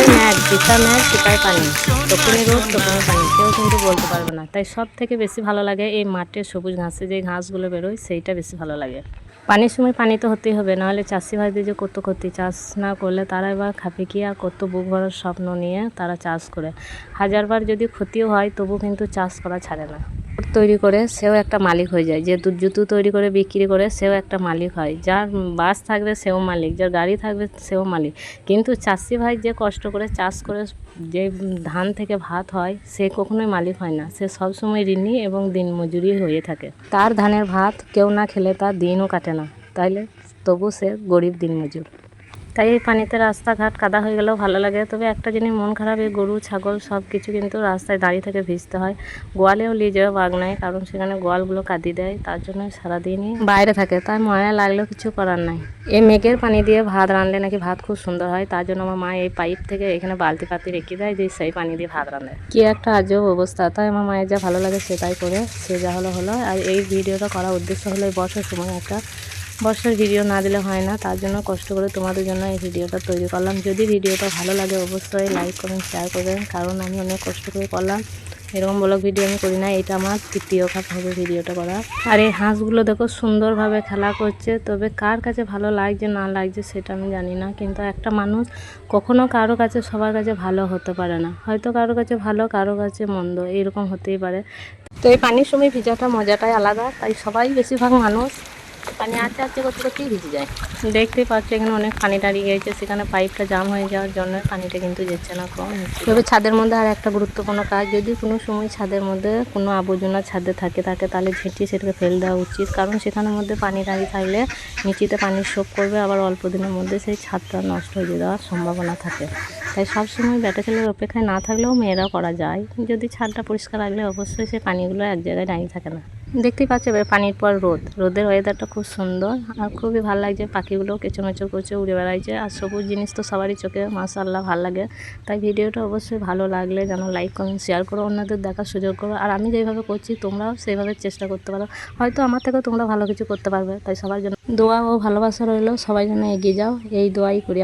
ম্যাঘ, পিতা ম্যাঘ পিতায় পানি, তখনই রোদ তখনই পানি, কেউ কিন্তু বলতে পারবে না। তাই সব থেকে বেশি ভালো লাগে এই মাঠের সবুজ ঘাসে যে ঘাসগুলো বেরোয় সেইটা বেশি ভালো লাগে। পানির সময় পানি তো হতেই হবে, নাহলে চাষি ভাইদের যে কত ক্ষতি, চাষ না করলে তারা এবার খাবে কি, আর কত বুক ভরার স্বপ্ন নিয়ে তারা চাষ করে। হাজারবার যদি ক্ষতিও হয় তবু কিন্তু চাষ করা ছাড়ে না। তৈরি করে সেও একটা মালিক হয়ে যায়, যে জুতো তৈরি করে বিক্রি করে সেও একটা মালিক হয়, যার বাস থাকবে সেও মালিক, যার গাড়ি থাকবে সেও মালিক। কিন্তু চাষি ভাই যে কষ্ট করে চাষ করে যে ধান থেকে ভাত হয় সে কখনোই মালিক হয় না, সে সবসময় ঋণী এবং দিনমজুরি হয়ে থাকে। তার ধানের ভাত কেউ না খেলে তার দিনও কাটে না, তাইলে তবু সে গরিব দিনমজুর। তাই এই পানিতে রাস্তাঘাট কাদা হয়ে গেলেও ভালো লাগে। তবে একটা জিনিস মন খারাপ, এই গরু ছাগল সব কিছু কিন্তু রাস্তায় দাঁড়িয়ে থেকে ভিজতে হয়। গোয়ালেও নিয়ে যাওয়া বাগ নাই, কারণ সেখানে গোয়ালগুলো কাঁদি দেয়, তার জন্য সারাদিনই বাইরে থাকে, তাই ময়লা লাগলেও কিছু করার নাই। এই মেঘের পানি দিয়ে ভাত রাঁধলে নাকি ভাত খুব সুন্দর হয়, তার জন্য আমার মা এই পাইপ থেকে এখানে বালতি পাতি রেখে দেয়, যে সেই পানি দিয়ে ভাত রাঁধে। কি একটা আজব অবস্থা। তাই আমার মায়ের যা ভালো লাগে সেটাই করে, সে যা হলো হলো। আর এই ভিডিওটা করার উদ্দেশ্য হলো এই বর্ষার সময় একটা বর্ষার ভিডিও না দিলে হয় না, তার জন্য কষ্ট করে তোমাদের জন্য এই ভিডিওটা তৈরি করলাম। যদি ভিডিওটা ভালো লাগে অবশ্যই লাইক করুন, শেয়ার করবেন, কারণ আমি অনেক কষ্ট করে করলাম। এরকম ব্লগ ভিডিও আমি করি না, এটা আমার তৃতীয় খাত হবে ভিডিওটা করা। আর এই হাঁসগুলো দেখো সুন্দরভাবে খেলা করছে, তবে কার কাছে ভালো লাগছে না লাগছে সেটা আমি জানি না। কিন্তু একটা মানুষ কখনো কারো কাছে সবার কাছে ভালো হতে পারে না, হয়তো কারো কাছে ভালো কারো কাছে মন্দ, এরকম হতেই পারে। তো এই পানির সময় ভিজাটা মজাটাই আলাদা, তাই সবাই বেশিরভাগ মানুষ পানি আস্তে আস্তে করতে করতেই ভিজে যায়। দেখতেই পাচ্ছি এখানে অনেক পানি দাঁড়িয়ে গেছে, সেখানে পাইপটা জাম হয়ে যাওয়ার জন্য পানিটা কিন্তু যাচ্ছে না কম। তবে ছাদের মধ্যে আর একটা গুরুত্বপূর্ণ কাজ, যদি কোনো সময় ছাদের মধ্যে কোনো আবর্জনা ছাদে থাকে তাহলে ঝেঁটিয়ে সেটাকে ফেলে দেওয়া উচিত, কারণ সেখানের মধ্যে পানি দাঁড়িয়ে থাকলে নিচেতে পানি শোপ করবে, আবার অল্প দিনের মধ্যে সেই ছাদটা নষ্ট হয়ে যাওয়ার সম্ভাবনা থাকে। তাই সবসময় বেটা ছেলের অপেক্ষায় না থাকলেও মেয়েরাও করা যায়, যদি ছাদটা পরিষ্কার রাখলে অবশ্যই সেই পানিগুলো এক জায়গায় দাঁড়িয়ে থাকে না। দেখতেই পাচ্ছি পানির পর রোদের ওয়েদারটা খুব সুন্দর আর খুবই ভালো লাগছে, পাখিগুলো কেঁচোমেচো করছে, উড়ে বেড়াইছে, আর সবুজ জিনিস তো সবারই চোখে মাশাআল্লাহ ভালো লাগে। তাই ভিডিওটা অবশ্যই ভালো লাগলে যেন লাইক কমেন্ট শেয়ার করো, অন্যদের দেখার সুযোগ করো। আর আমি যেভাবে করছি তোমরাও সেইভাবে চেষ্টা করতে পারো, হয়তো আমার থেকেও তোমরা ভালো কিছু করতে পারবে। তাই সবার জন্য দোয়া ও ভালোবাসা রইলো, সবাই যেন এগিয়ে যাও, এই দোয়াই করি।